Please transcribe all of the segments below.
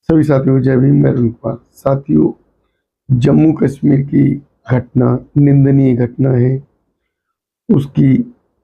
सभी साथियों को जय भीम। मैं अरुण कुमार। साथियों, जम्मू कश्मीर की घटना निंदनीय घटना है, उसकी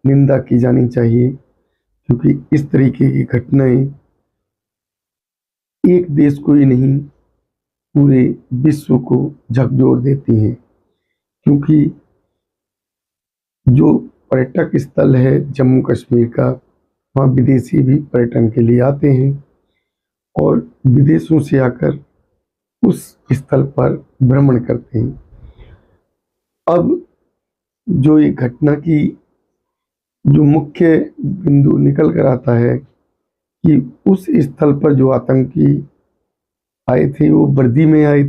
निंदा की जानी चाहिए, क्योंकि इस तरीके की घटनाएं एक देश को ही नहीं पूरे विश्व को झकझोर देती हैं। क्योंकि जो पर्यटक स्थल है जम्मू कश्मीर का, वहाँ विदेशी भी पर्यटन के लिए आते हैं और विदेशों से आकर उस स्थल पर भ्रमण करते हैं। अब जो ये घटना की जो मुख्य बिंदु निकल कर आता है कि उस स्थल पर जो आतंकी आए थे वो वर्दी में आए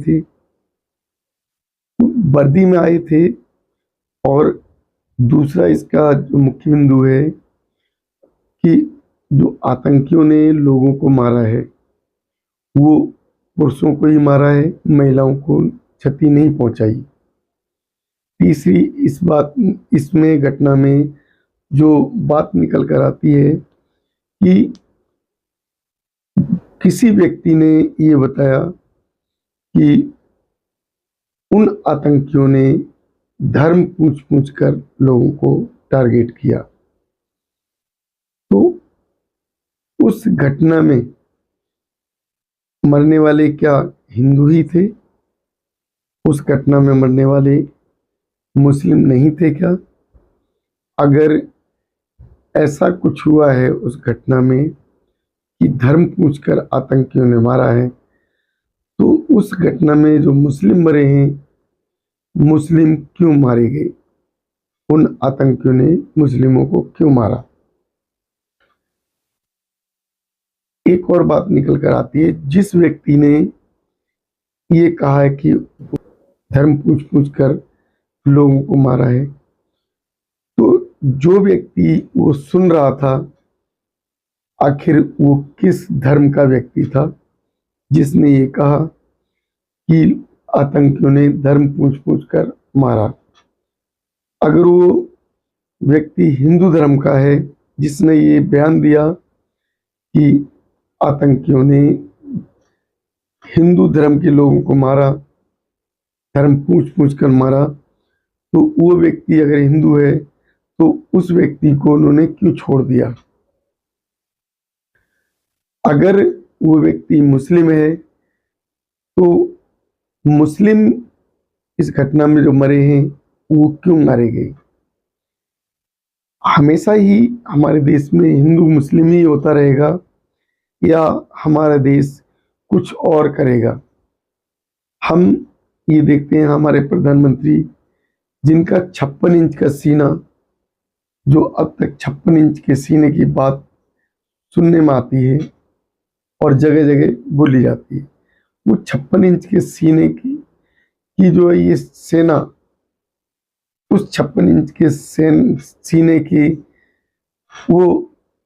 थे, और दूसरा इसका जो मुख्य बिंदु है कि जो आतंकियों ने लोगों को मारा है वो पुरुषों को ही मारा है, महिलाओं को क्षति नहीं पहुंचाई। तीसरी इसमें घटना में जो बात निकल कर आती है कि किसी व्यक्ति ने ये बताया कि उन आतंकियों ने धर्म पूछ कर लोगों को टारगेट किया। तो उस घटना में मरने वाले क्या हिंदू ही थे? उस घटना में मरने वाले मुस्लिम नहीं थे क्या? अगर ऐसा कुछ हुआ है उस घटना में कि धर्म पूछकर आतंकियों ने मारा है, तो उस घटना में जो मुस्लिम मरे हैं, मुस्लिम क्यों मारे गए? उन आतंकियों ने मुस्लिमों को क्यों मारा? एक और बात निकल कर आती है, जिस व्यक्ति ने ये कहा है कि धर्म पूछ कर लोगों को मारा है, तो जो व्यक्ति वो सुन रहा था, आखिर वो किस धर्म का व्यक्ति था जिसने ये कहा कि आतंकियों ने धर्म पूछ कर मारा? अगर वो व्यक्ति हिंदू धर्म का है जिसने ये बयान दिया कि आतंकियों ने हिंदू धर्म के लोगों को मारा, धर्म पूछ कर मारा, तो वो व्यक्ति अगर हिंदू है तो उस व्यक्ति को उन्होंने क्यों छोड़ दिया? अगर वो व्यक्ति मुस्लिम है तो मुस्लिम इस घटना में जो मरे हैं वो क्यों मारे गए? हमेशा ही हमारे देश में हिंदू मुस्लिम ही होता रहेगा या हमारा देश कुछ और करेगा? हम ये देखते हैं हमारे प्रधानमंत्री, जिनका 56 इंच का सीना, जो अब तक 56 इंच के सीने की बात सुनने में आती है और जगह जगह बोली जाती है, वो 56 इंच के सीने की जो है ये सेना, उस 56 इंच के सीने की वो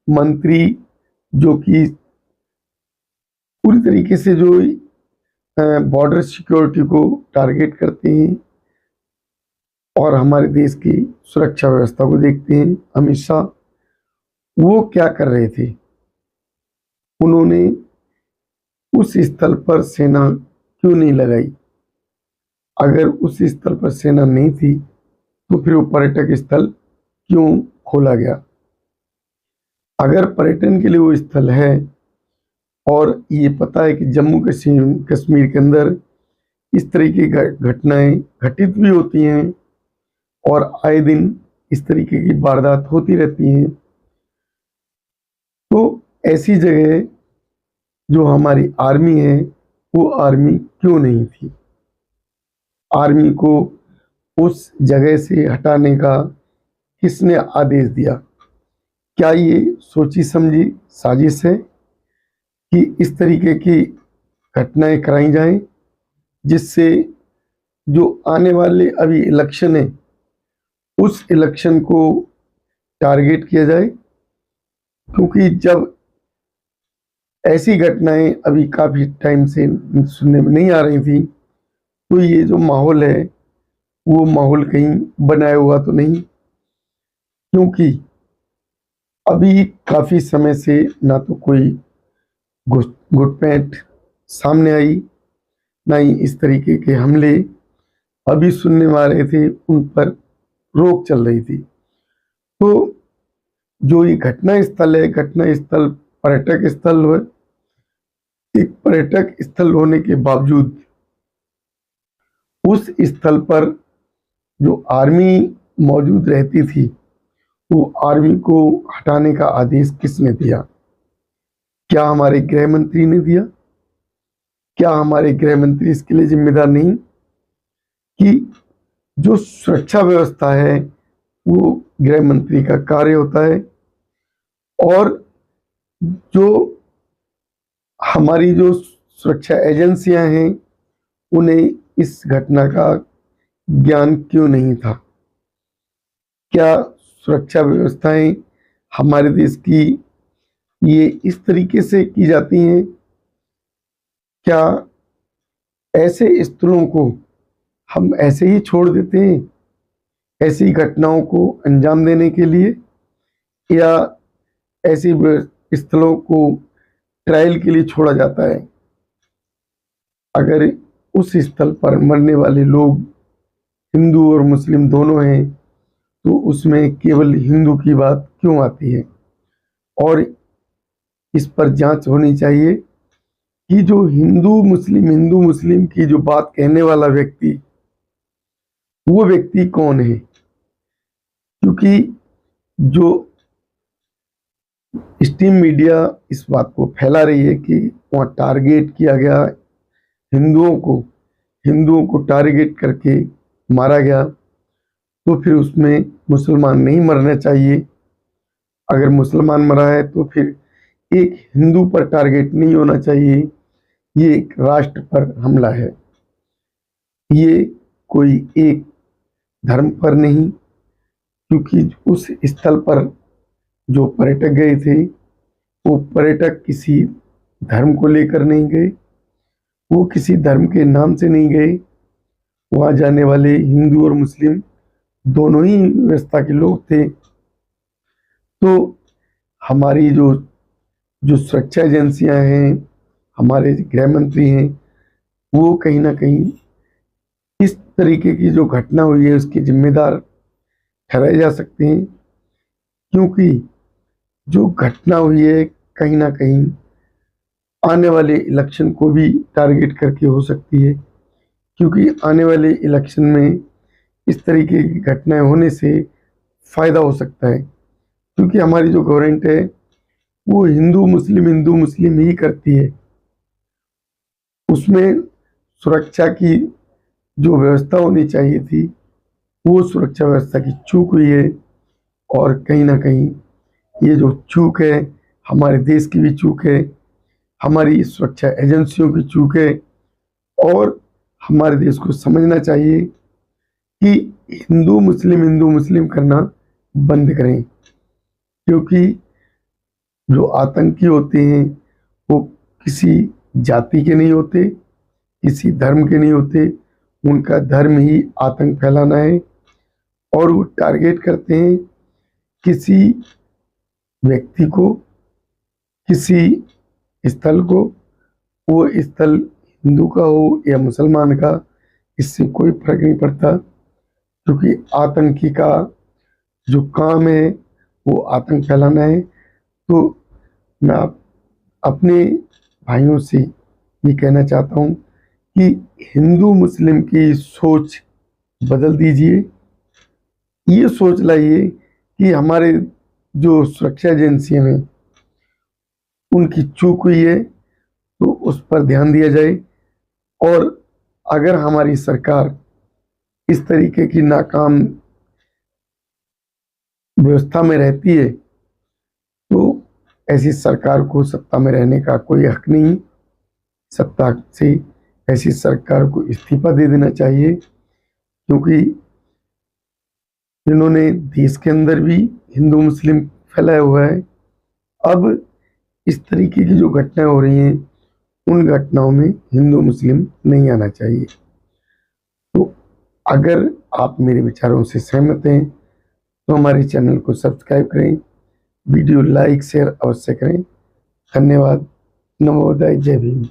मंत्री जो कि पूरी तरीके से जो बॉर्डर सिक्योरिटी को टारगेट करते हैं और हमारे देश की सुरक्षा व्यवस्था को देखते हैं, अमित शाह, वो क्या कर रहे थे? उन्होंने उस स्थल पर सेना क्यों नहीं लगाई? अगर उस स्थल पर सेना नहीं थी तो फिर वो पर्यटक स्थल क्यों खोला गया? अगर पर्यटन के लिए वो स्थल है और ये पता है कि जम्मू कश्मीर के अंदर इस तरीके की घटनाएं घटित भी होती हैं और आए दिन इस तरीके की वारदात होती रहती हैं, तो ऐसी जगह जो हमारी आर्मी है वो आर्मी क्यों नहीं थी? आर्मी को उस जगह से हटाने का किसने आदेश दिया? क्या ये सोची समझी साजिश है कि इस तरीके की घटनाएं कराई जाएं जिससे जो आने वाले अभी इलेक्शन है उस इलेक्शन को टारगेट किया जाए? क्योंकि जब ऐसी घटनाएं अभी काफ़ी टाइम से सुनने में नहीं आ रही थी, तो ये जो माहौल है वो माहौल कहीं बनाया हुआ तो नहीं? क्योंकि अभी काफ़ी समय से ना तो कोई घुसपैठ सामने आई, ना ही इस तरीके के हमले अभी सुनने में आ रहे थे, उन पर रोक चल रही थी। तो जो ये घटना स्थल है, घटना स्थल पर्यटक स्थल है। एक पर्यटक स्थल होने के बावजूद उस स्थल पर जो आर्मी मौजूद रहती थी, वो आर्मी को हटाने का आदेश किसने दिया? क्या हमारे गृह मंत्री ने दिया? क्या हमारे गृह मंत्री इसके लिए जिम्मेदार नहीं कि जो सुरक्षा व्यवस्था है वो गृह मंत्री का कार्य होता है, और जो हमारी जो सुरक्षा एजेंसियां हैं उन्हें इस घटना का ज्ञान क्यों नहीं था? क्या सुरक्षा व्यवस्थाएं हमारे देश की ये इस तरीके से की जाती हैं? क्या ऐसे स्थलों को हम ऐसे ही छोड़ देते हैं ऐसी घटनाओं को अंजाम देने के लिए, या ऐसे स्थलों को ट्रायल के लिए छोड़ा जाता है? अगर उस स्थल पर मरने वाले लोग हिंदू और मुस्लिम दोनों हैं तो उसमें केवल हिंदू की बात क्यों आती है? और इस पर जांच होनी चाहिए कि जो हिंदू मुस्लिम की जो बात कहने वाला व्यक्ति, वो व्यक्ति कौन है? क्योंकि जो स्ट्रीम मीडिया इस बात को फैला रही है कि वहाँ टारगेट किया गया हिंदुओं को टारगेट करके मारा गया, तो फिर उसमें मुसलमान नहीं मरना चाहिए। अगर मुसलमान मरा है तो फिर एक हिंदू पर टारगेट नहीं होना चाहिए। ये एक राष्ट्र पर हमला है, ये कोई एक धर्म पर नहीं। क्योंकि उस स्थल पर जो पर्यटक गए थे, वो पर्यटक किसी धर्म को लेकर नहीं गए, वो किसी धर्म के नाम से नहीं गए। वहाँ जाने वाले हिंदू और मुस्लिम दोनों ही व्यवस्था के लोग थे। तो हमारी जो जो सुरक्षा एजेंसियां हैं, हमारे गृह मंत्री हैं, वो कहीं ना कहीं इस तरीके की जो घटना हुई है उसके जिम्मेदार ठहराए जा सकते हैं। क्योंकि जो घटना हुई है कहीं ना कहीं आने वाले इलेक्शन को भी टारगेट करके हो सकती है। क्योंकि आने वाले इलेक्शन में इस तरीके की घटनाएं होने से फायदा हो सकता है। क्योंकि हमारी जो गवर्नमेंट है वो हिंदू मुस्लिम ही करती है। उसमें सुरक्षा की जो व्यवस्था होनी चाहिए थी, वो सुरक्षा व्यवस्था की चूक हुई है। और कहीं ना कहीं ये जो चूक है, हमारे देश की भी चूक है, हमारी सुरक्षा एजेंसियों की चूक है। और हमारे देश को समझना चाहिए कि हिंदू मुस्लिम करना बंद करें। क्योंकि जो आतंकी होते हैं वो किसी जाति के नहीं होते, किसी धर्म के नहीं होते। उनका धर्म ही आतंक फैलाना है, और वो टारगेट करते हैं किसी व्यक्ति को, किसी स्थल को। वो स्थल हिंदू का हो या मुसलमान का, इससे कोई फर्क नहीं पड़ता। क्योंकि आतंकी का जो काम है वो आतंक फैलाना है। तो मैं अपने भाइयों से ये कहना चाहता हूँ कि हिंदू मुस्लिम की सोच बदल दीजिए। ये सोच लाइए कि हमारे जो सुरक्षा एजेंसियां हैं उनकी चूक हुई है, तो उस पर ध्यान दिया जाए। और अगर हमारी सरकार इस तरीके की नाकाम व्यवस्था में रहती है तो ऐसी सरकार को सत्ता में रहने का कोई हक नहीं। सत्ता से ऐसी सरकार को इस्तीफा दे देना चाहिए। क्योंकि इन्होंने देश के अंदर भी हिंदू मुस्लिम फैलाया हुआ है। अब इस तरीके की जो घटनाएं हो रही हैं, उन घटनाओं में हिंदू मुस्लिम नहीं आना चाहिए। तो अगर आप मेरे विचारों से सहमत हैं तो हमारे चैनल को सब्सक्राइब करें, वीडियो लाइक शेयर अवश्य करें। धन्यवाद। नमो बुद्धाय। जय भीम।